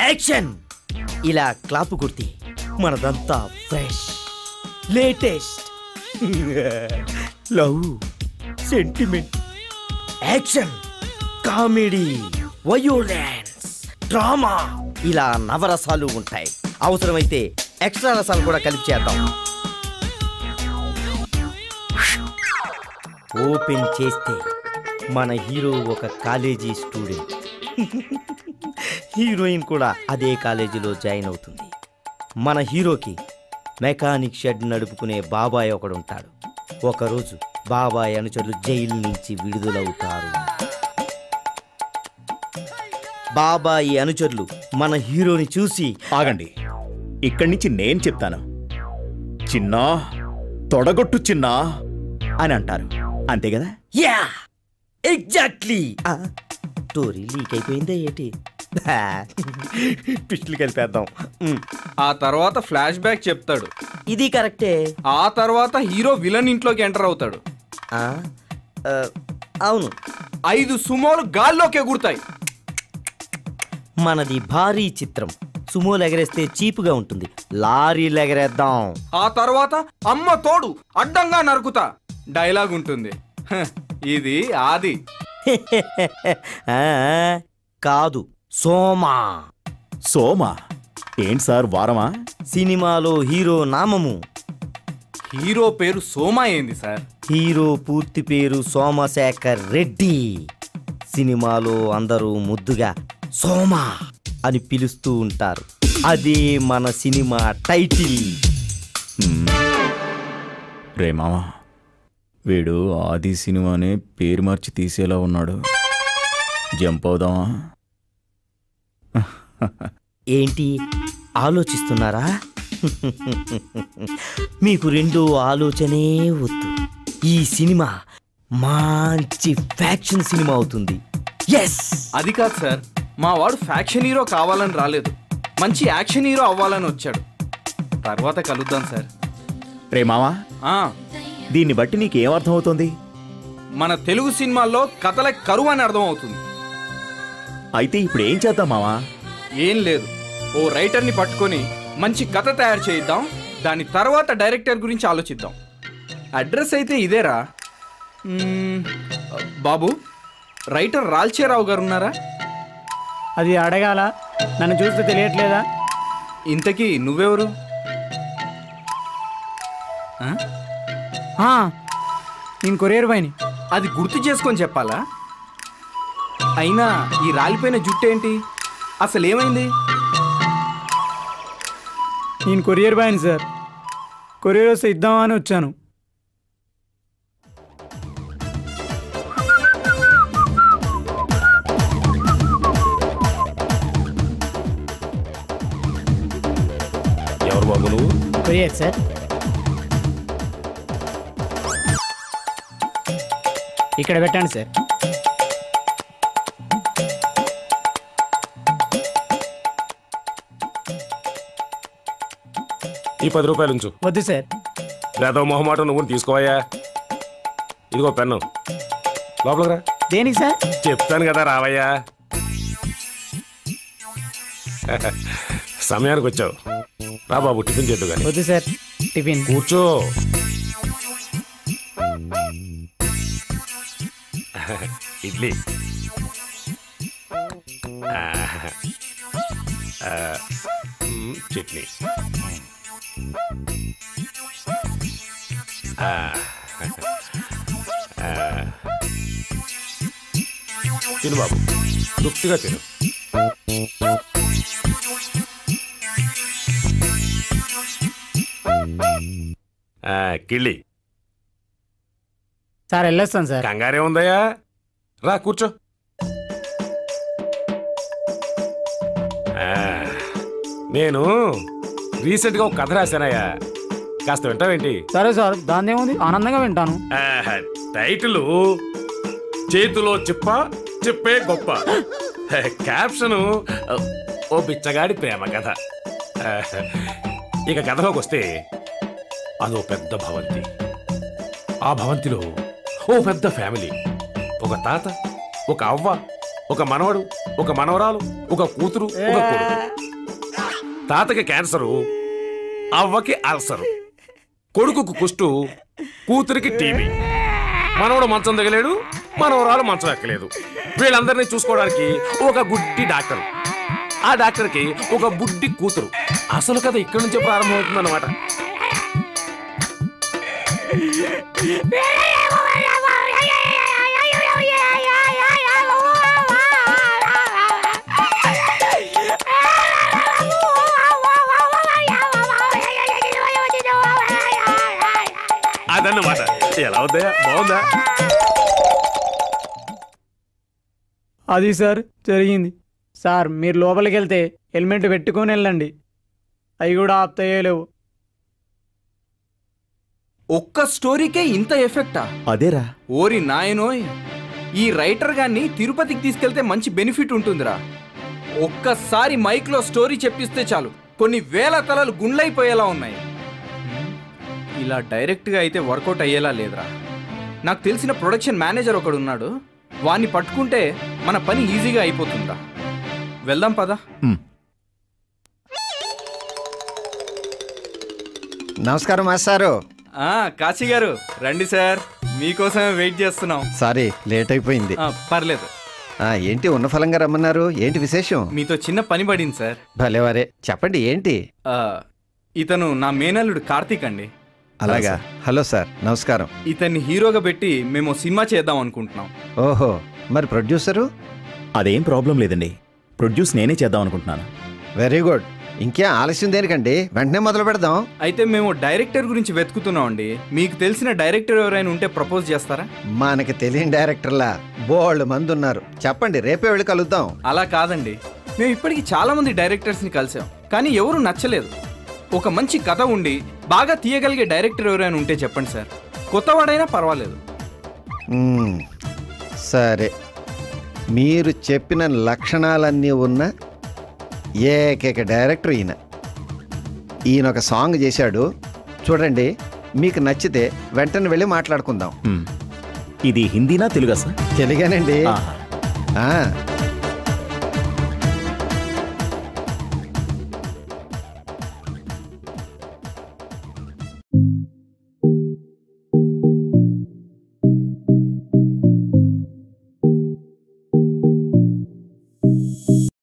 Action ఇలా clap కొడితే మనదంతా fresh latest love sentiment action comedy violence drama ఇలా నవరసాలు ఉంటాయి. అవసరమైతే ఎక్స్ట్రా రసాలు కూడా కలిపి చేద్దాం. ఓపెన్ చేస్తే మన హీరో ఒక కాలేజీ స్టూడెంట్, హీరోయిన్ కూడా అదే కాలేజీలో జాయిన్ అవుతుంది. మన హీరోకి మెకానిక్ షెడ్ నడుపుకునే బాబాయ్ ఒకడు ఉంటాడు. ఒకరోజు బాబాయ్ అనుచరులు జైలు నుంచి విడుదలవుతారు. బాబాయి అనుచరులు మన హీరోని చూసి ఆగండి, ఇక్కడి నుంచి నేను చెప్తాను, చిన్నా తొడగొట్టు చిన్నా అని అంటారు, అంతే కదా? Yeah exactly. స్టోరీ లీక్ అయిపోయిందా ఏంటి? పిస్టులు కలిపేద్దాం. ఆ తర్వాత ఫ్లాష్ బ్యాక్ చెప్తాడు. ఇది కరెక్టే. ఆ తర్వాత హీరో విలన్ ఇంట్లోకి ఎంటర్ అవుతాడు. అవును. 5 సుమోలు గాల్లోకి ఎగురుతాయి. మనది భారీ చిత్రం. సుమోలు ఎగరేస్తే చీపుగా ఉంటుంది, లారీలు ఎగరేద్దాం. ఆ తర్వాత అమ్మ తోడు అడ్డంగా నరుకుతా డైలాగ్ ఉంటుంది. ఇది ఆది కాదు, సోమా. సోమా ఏంటి సార్, వారమా? సినిమాలో హీరో నామము. హీరో పేరు సోమా ఏంది సార్? హీరో పూర్తి పేరు సోమశేఖర్ రెడ్డి. సినిమాలో అందరూ ముద్దుగా సోమా అని పిలుస్తూ ఉంటారు. అదే మన సినిమా టైటిల్. రే మామా, వీడు ఆది సినిమానే పేరు మార్చి తీసేలా ఉన్నాడు. జంప్ అవుదామా? ఏంటి ఆలోచిస్తున్నారా? మీకు రెండో ఆలోచనే వద్దు. ఈ సినిమా మంచి ఫ్యాక్షన్ సినిమా అవుతుంది. ఎస్. అది కాదు సార్, మా వాడు ఫ్యాక్షన్ హీరో కావాలని రాలేదు, మంచి యాక్షన్ హీరో అవ్వాలని వచ్చాడు. తర్వాత కలుద్దాం సార్. రే మామా, దీన్ని బట్టి నీకేం అర్థం అవుతుంది? మన తెలుగు సినిమాల్లో కథల కరువు అని అర్థం అవుతుంది. అయితే ఇప్పుడు ఏం చేద్దాం మామా? ఏం లేదు, ఓ రైటర్ని పట్టుకొని మంచి కథ తయారు చేయిద్దాం. దాని తర్వాత డైరెక్టర్ గురించి ఆలోచిద్దాం. అడ్రస్ అయితే ఇదేరా. బాబు, రైటర్ రాల్చేరావు గారు ఉన్నారా? అది అడగాల, నన్ను చూస్తే తెలియట్లేదా? ఇంతకీ నువ్వెవరు? నేను కొరియర్ బాయ్ని. అది గుర్తు చేసుకొని చెప్పాలా? అయినా ఈ రాలిపోయిన జుట్టు ఏంటి, అసలు ఏమైంది? నేను కొరియర్ బాయ్ని సార్. కొరియర్ వస్తే ఇద్దామా అని వచ్చాను. ఎవరు బాబు నువ్వు? Courier sir. ఇక్కడ పెట్టండి సార్. ఈ 10 రూపాయలు ఉంచు. వద్దు సార్. లేదో మొహమాటం నువ్వు తీసుకోవయ్యా. ఇదిగో పెన్ను, లోపలికి రా. దేనికి సార్? చెప్తాను కదా, రావయ్యా. సమయానికి వచ్చావు. రా బాబు, టిఫిన్ చేద్దు కానీ. వద్దు సార్, టిఫిన్. కూర్చో. ఇడ్లీ, చట్నీ, తిను బాబు, తృప్తిగా తిను. కిళ్ళి సార్ వెళ్ళొస్తాను సార్. కంగారే ఉందయ్యా, రా కూర్చో. నేను రీసెంట్గా ఒక కథ రాశానయ్యా, కాస్త వింటావేంటి? సరే సార్, దాని ఏముంది, ఆనందంగా వింటాను. టైటిల్ చేతిలో చిప్ప చెప్పే గొప్ప. క్యాప్షను ఓ బిచ్చగాడి ప్రేమ కథ. ఇక కథలోకి వస్తే అదో పెద్ద భవంతి. ఆ భవంతిలో ఓ పెద్ద ఫ్యామిలీ, ఒక తాత, ఒక అవ్వ, ఒక మనవడు, ఒక మనవరాలు, ఒక కూతురు, ఒక కొడుకు. తాతకి క్యాన్సరు, అవ్వకి అల్సరు, కొడుకుకు కుష్టు, కూతురికి టీబీ. మనవడు మంచం దిగలేడు, మనవరాలు మంచం ఎక్కలేదు. వీళ్ళందరినీ చూసుకోవడానికి ఒక గుడ్డి డాక్టర్, ఆ డాక్టర్కి ఒక బుడ్డి కూతురు. అసలు కథ ఇక్కడి నుంచే ప్రారంభమవుతుందన్నమాట. అదన్నమాట. ఎలా ఉందా? బాగుందా? అది సార్ జరిగింది. సార్ మీరు లోపలికి వెళ్తే హెల్మెట్ పెట్టుకొని వెళ్ళండి, అవి కూడా ఆపుతాయో. ఒక్క స్టోరీకే ఇంత ఎఫెక్టా? అదేరా. ఓరి నాయనోయ్, ఈ రైటర్ గాన్ని తిరుపతికి తీసుకెళ్తే మంచి బెనిఫిట్ ఉంటుందిరా. ఒక్కసారి మైక్లో స్టోరీ చెప్పిస్తే చాలు, కొన్ని వేల తలలు గుండ్లైపోయేలా ఉన్నాయి. ఇలా డైరెక్ట్గా అయితే వర్కౌట్ అయ్యేలా లేదురా. నాకు తెలిసిన ప్రొడక్షన్ మేనేజర్ ఒకడు ఉన్నాడు, వాణ్ణి పట్టుకుంటే మన పని ఈజీగా అయిపోతుందా. వెళ్దాం పదా. నమస్కారం మాస్టారు. కాశీ గారు రండి సార్, మీకోసమే వెయిట్ చేస్తున్నాం. సారీ లేట్ అయిపోయింది. పర్లేదు. ఏంటి ఉన్న ఫలంగా రమ్మన్నారు? ఏంటి విశేషం? మీతో చిన్న పని పడింది సార్. భలేవారే, చెప్పండి ఏంటి? ఇతను నా మేనల్లుడు కార్తీక్ అండి. అలాగా. హలో సార్, నమస్కారం. ఇతన్ని హీరోగా పెట్టి మేము సినిమా చేద్దాం అనుకుంటున్నాం. ఓహో, మరి ప్రొడ్యూసరు? అదేం ప్రాబ్లం లేదండి, ప్రొడ్యూస్ నేనే చేద్దాం అనుకుంటున్నాను. Very good. ఇంకే ఆలస్యం దేనికండి, వెంటనే మొదలు పెడదాం. అయితే మేము డైరెక్టర్ గురించి వెతుకుతున్నాం అండి. మీకు తెలిసిన డైరెక్టర్ ఎవరైనా ఉంటే ప్రపోజ్ చేస్తారా? మనకి తెలియని డైరెక్టర్లా బోల్డ్ మంది ఉన్నారు. చెప్పండి, రేపే వెళ్ళి కలుద్దాం. అలా కాదండి, మేము ఇప్పటికి చాలా మంది డైరెక్టర్స్ని కలిసాం, కానీ ఎవరు నచ్చలేదు. ఒక మంచి కథ ఉండి బాగా తీయగలిగే డైరెక్టర్ ఎవరైనా ఉంటే చెప్పండి సార్. కొత్తవాడైనా పర్వాలేదు. సరే, మీరు చెప్పిన లక్షణాలన్నీ ఉన్న ఏకైక డైరెక్టర్ ఈయన ఒక సాంగ్ చేశాడు చూడండి, మీకు నచ్చితే వెంటనే వెళ్ళి మాట్లాడుకుందాం. ఇది హిందీనా తెలుగా సార్? తెలుగానండి. ఆహా.